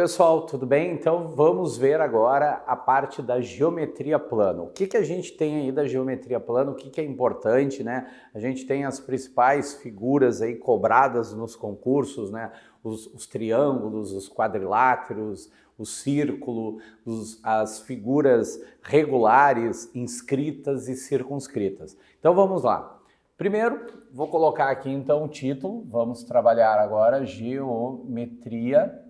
pessoal, tudo bem? Então vamos ver agora a parte da geometria plana. O que a gente tem aí da geometria plana, o que é importante, né? A gente tem as principais figuras aí cobradas nos concursos, né? Os triângulos, os quadriláteros, o círculo, as figuras regulares, inscritas e circunscritas. Então vamos lá. Primeiro, vou colocar aqui então o título, vamos trabalhar agora geometria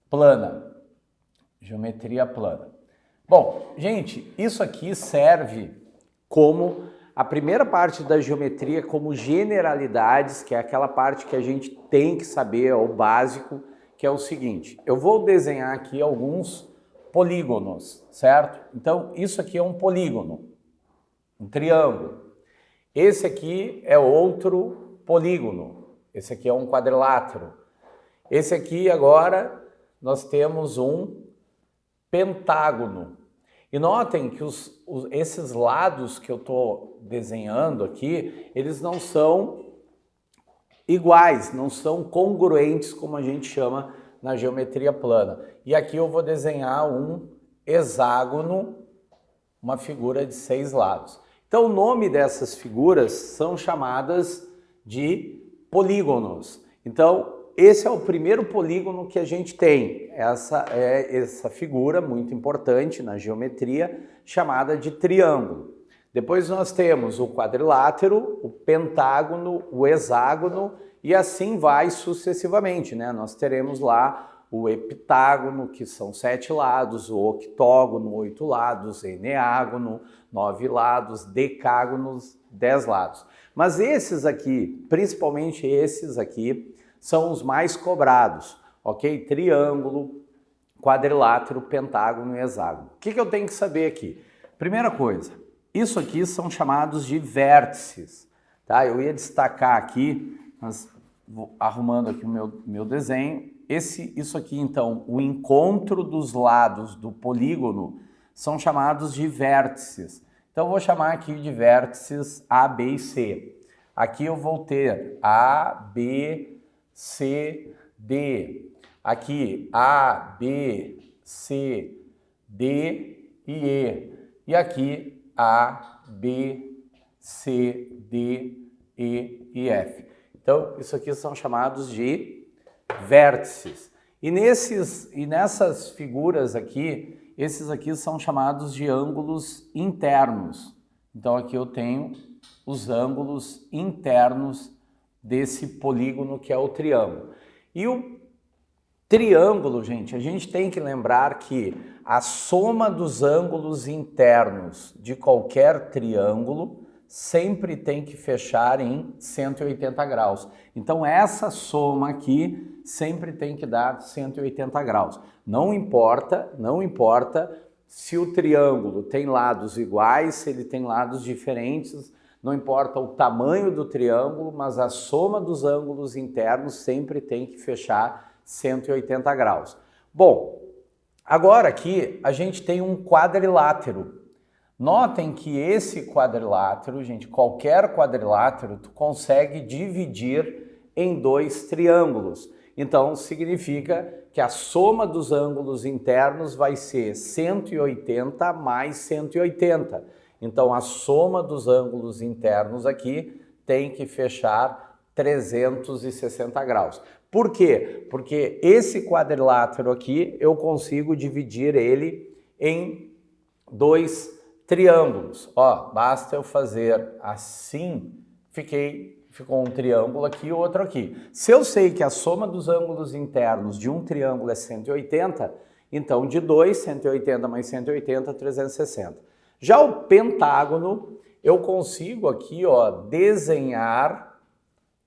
plana. Geometria plana. Bom, gente, isso aqui serve como a primeira parte da geometria, como generalidades, que é aquela parte que a gente tem que saber, é o básico, que é o seguinte: eu vou desenhar aqui alguns polígonos, certo? Então, isso aqui é um polígono, um triângulo. Esse aqui é outro polígono. Esse aqui é um quadrilátero. Esse aqui agora nós temos um pentágono. E notem que esses lados que eu estou desenhando aqui, eles não são iguais, não são congruentes, como a gente chama na geometria plana. E aqui eu vou desenhar um hexágono, uma figura de 6 lados. Então o nome dessas figuras são chamadas de polígonos. Então esse é o primeiro polígono que a gente tem. Essa é essa figura muito importante na geometria, chamada de triângulo. Depois nós temos o quadrilátero, o pentágono, o hexágono e assim vai sucessivamente, né? Nós teremos lá o heptágono, que são 7 lados, o octógono, 8 lados, eneágono, 9 lados, decágonos, 10 lados. Mas esses aqui, principalmente esses aqui, são os mais cobrados, ok? Triângulo, quadrilátero, pentágono e hexágono. O que eu tenho que saber aqui? Primeira coisa, isso aqui são chamados de vértices, tá? Eu ia destacar aqui, mas vou arrumando aqui o meu desenho. Isso aqui, então, o encontro dos lados do polígono são chamados de vértices. Então, eu vou chamar aqui de vértices A, B e C. Aqui eu vou ter A, B, C, D. Aqui A, B, C, D e E. E aqui A, B, C, D, E e F. Então, isso aqui são chamados de vértices. E nessas figuras aqui, esses aqui são chamados de ângulos internos. Então aqui eu tenho os ângulos internos desse polígono que é o triângulo. E o triângulo, gente, a gente tem que lembrar que a soma dos ângulos internos de qualquer triângulo sempre tem que fechar em 180 graus. Então essa soma aqui sempre tem que dar 180 graus. Não importa se o triângulo tem lados iguais, se ele tem lados diferentes, não importa o tamanho do triângulo, mas a soma dos ângulos internos sempre tem que fechar 180 graus. Bom, agora aqui a gente tem um quadrilátero. Notem que esse quadrilátero, gente, qualquer quadrilátero, tu consegue dividir em 2 triângulos. Então, significa que a soma dos ângulos internos vai ser 180 mais 180. Então, a soma dos ângulos internos aqui tem que fechar 360 graus. Por quê? Porque esse quadrilátero aqui, eu consigo dividir ele em 2 triângulos. Ó, basta eu fazer assim, ficou um triângulo aqui e outro aqui. Se eu sei que a soma dos ângulos internos de um triângulo é 180, então de 2, 180 mais 180, 360. Já o pentágono, eu consigo aqui, ó, desenhar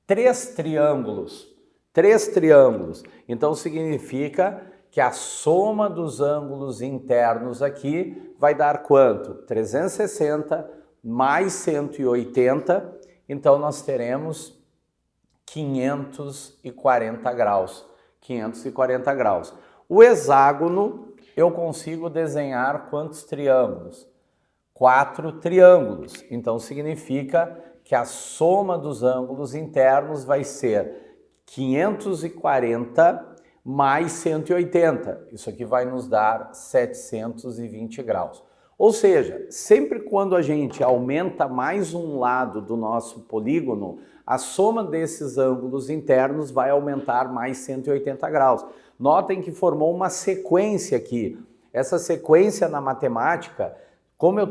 3 triângulos. 3 triângulos. Então significa que a soma dos ângulos internos aqui vai dar quanto? 360 mais 180, então nós teremos 540 graus. 540 graus. O hexágono, eu consigo desenhar quantos triângulos? 4 triângulos. Então significa que a soma dos ângulos internos vai ser 540 mais 180. Isso aqui vai nos dar 720 graus. Ou seja, sempre quando a gente aumenta mais um lado do nosso polígono, a soma desses ângulos internos vai aumentar mais 180 graus. Notem que formou uma sequência aqui. Essa sequência na matemática, como eu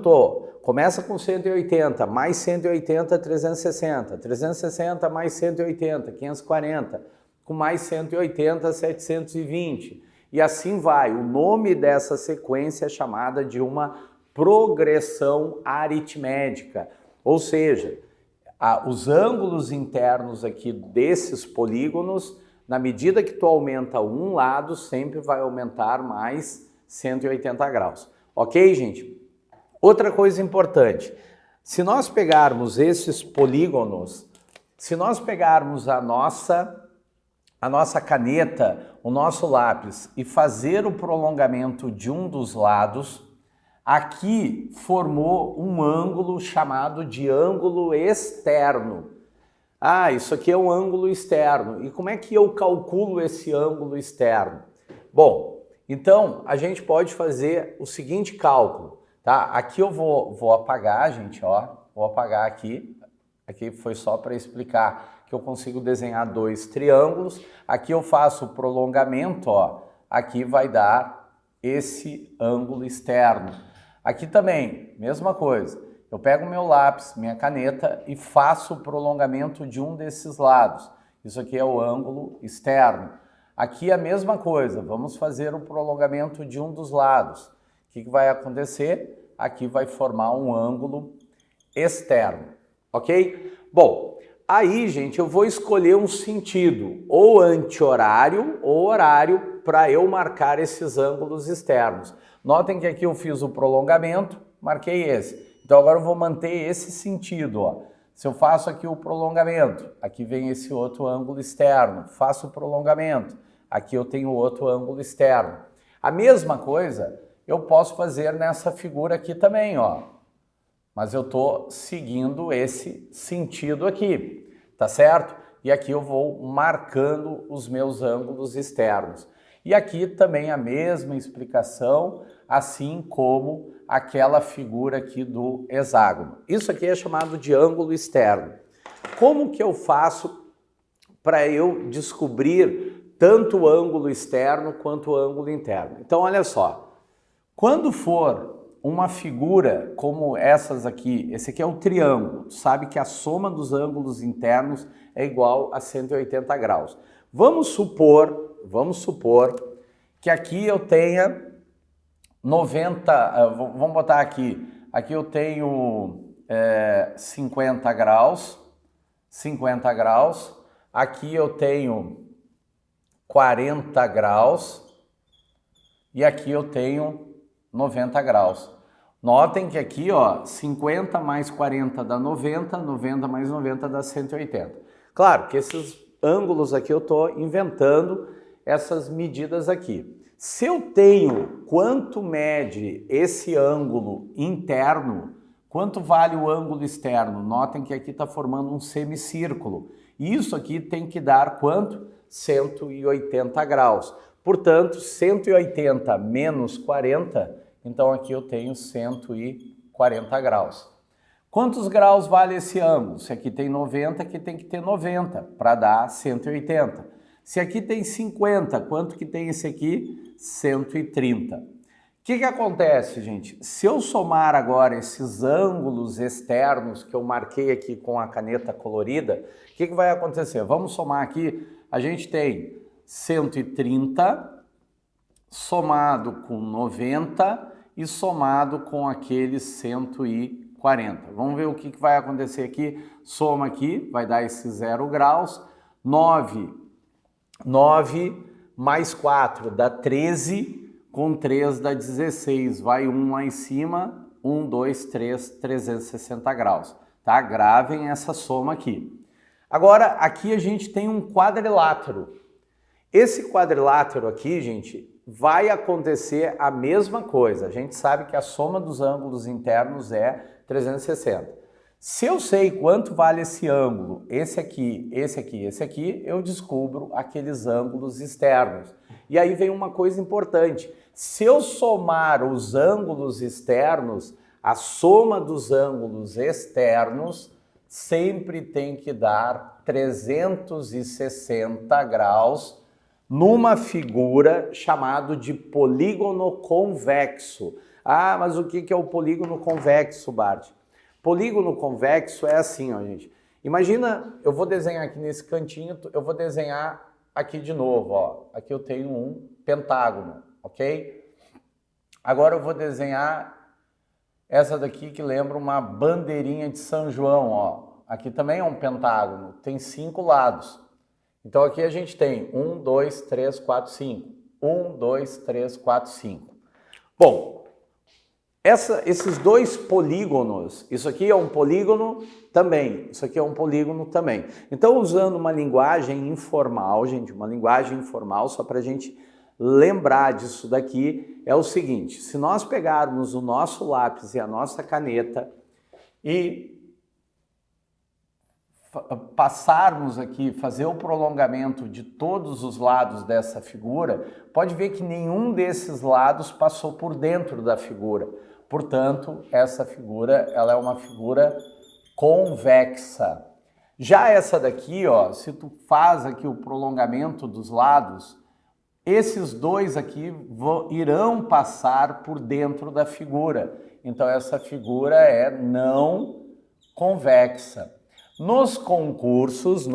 começa com 180, mais 180, 360, 360 mais 180, 540, com mais 180, 720. E assim vai. O nome dessa sequência é chamada de uma progressão aritmética, ou seja, os ângulos internos aqui desses polígonos, na medida que tu aumenta um lado, sempre vai aumentar mais 180 graus. Ok, gente? Outra coisa importante, se nós pegarmos esses polígonos, se nós pegarmos a nossa caneta, o nosso lápis e fazer o prolongamento de um dos lados, aqui formou um ângulo chamado de ângulo externo. Ah, isso aqui é um ângulo externo. E como é que eu calculo esse ângulo externo? Bom, então a gente pode fazer o seguinte cálculo, tá? Aqui eu vou apagar, gente, ó. Vou apagar aqui. Aqui foi só para explicar que eu consigo desenhar dois triângulos. Aqui eu faço o prolongamento, ó. Aqui vai dar esse ângulo externo. Aqui também, mesma coisa. Eu pego meu lápis, minha caneta e faço o prolongamento de um desses lados. Isso aqui é o ângulo externo. Aqui a mesma coisa, vamos fazer o prolongamento de um dos lados. O que vai acontecer? Aqui vai formar um ângulo externo, ok? Bom, aí, gente, eu vou escolher um sentido, ou anti-horário ou horário, para eu marcar esses ângulos externos. Notem que aqui eu fiz o prolongamento, marquei esse. Então agora eu vou manter esse sentido, ó. Se eu faço aqui o prolongamento, aqui vem esse outro ângulo externo, faço o prolongamento, aqui eu tenho outro ângulo externo. A mesma coisa eu posso fazer nessa figura aqui também, ó. Mas eu estou seguindo esse sentido aqui, tá certo? E aqui eu vou marcando os meus ângulos externos. E aqui também a mesma explicação, assim como aquela figura aqui do hexágono. Isso aqui é chamado de ângulo externo. Como que eu faço para eu descobrir tanto o ângulo externo quanto o ângulo interno? Então, olha só. Quando for uma figura como essas aqui, esse aqui é um triângulo, sabe que a soma dos ângulos internos é igual a 180 graus. Vamos supor que aqui eu tenha 90, vamos botar aqui eu tenho 50 graus, aqui eu tenho 40 graus e aqui eu tenho 90 graus. Notem que aqui, ó, 50 mais 40 dá 90, 90 mais 90 dá 180. Claro que esses ângulos aqui eu estou inventando essas medidas aqui. Se eu tenho quanto mede esse ângulo interno, quanto vale o ângulo externo? Notem que aqui está formando um semicírculo. Isso aqui tem que dar quanto? 180 graus. Portanto, 180 menos 40, então aqui eu tenho 140 graus. Quantos graus vale esse ângulo? Se aqui tem 90, aqui tem que ter 90 para dar 180. Se aqui tem 50, quanto que tem esse aqui? 130. O que acontece, gente? Se eu somar agora esses ângulos externos que eu marquei aqui com a caneta colorida, o que vai acontecer? Vamos somar aqui, a gente tem 130 somado com 90 e somado com aqueles 140. Vamos ver o que vai acontecer aqui. Soma aqui, vai dar esses 0 graus. 9 mais 4 dá 13, com 3 dá 16. Vai 1 lá em cima, 1, 2, 3, 360 graus. Tá? Gravem essa soma aqui. Agora, aqui a gente tem um quadrilátero. Esse quadrilátero aqui, gente, vai acontecer a mesma coisa. A gente sabe que a soma dos ângulos internos é 360. Se eu sei quanto vale esse ângulo, esse aqui, esse aqui, esse aqui, eu descubro aqueles ângulos externos. E aí vem uma coisa importante. Se eu somar os ângulos externos, a soma dos ângulos externos sempre tem que dar 360 graus numa figura chamada de polígono convexo. Ah, mas o que é o polígono convexo, Bart? Polígono convexo é assim, ó, gente. Imagina, eu vou desenhar aqui nesse cantinho, eu vou desenhar aqui de novo, ó. Aqui eu tenho um pentágono, ok? Agora eu vou desenhar essa daqui que lembra uma bandeirinha de São João, ó. Aqui também é um pentágono, tem 5 lados. Então aqui a gente tem 1, 2, 3, 4, 5. 1, 2, 3, 4, 5. Bom, esses dois polígonos, isso aqui é um polígono também, isso aqui é um polígono também. Então, usando uma linguagem informal, gente, uma linguagem informal, só para a gente lembrar disso daqui, é o seguinte: se nós pegarmos o nosso lápis e a nossa caneta e passarmos aqui, fazer o prolongamento de todos os lados dessa figura, pode ver que nenhum desses lados passou por dentro da figura. Portanto, essa figura, ela é uma figura convexa. Já essa daqui, ó, se tu faz aqui o prolongamento dos lados, esses dois aqui irão passar por dentro da figura. Então, essa figura é não convexa. Nos concursos,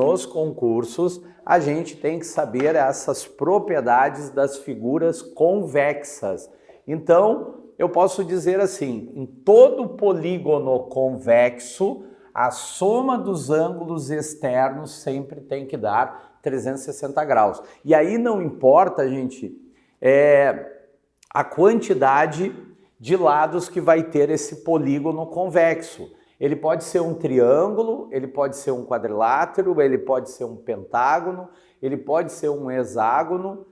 a gente tem que saber essas propriedades das figuras convexas. Então, eu posso dizer assim, em todo polígono convexo, a soma dos ângulos externos sempre tem que dar 360 graus. E aí não importa, gente, a quantidade de lados que vai ter esse polígono convexo. Ele pode ser um triângulo, ele pode ser um quadrilátero, ele pode ser um pentágono, ele pode ser um hexágono,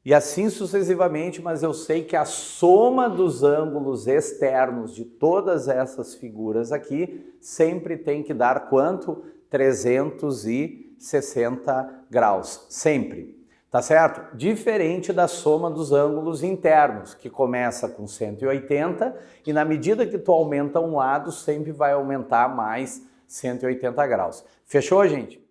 e assim sucessivamente, mas eu sei que a soma dos ângulos externos de todas essas figuras aqui sempre tem que dar quanto? 360 graus, sempre, tá certo? Diferente da soma dos ângulos internos, que começa com 180 e na medida que tu aumenta um lado, sempre vai aumentar mais 180 graus. Fechou, gente?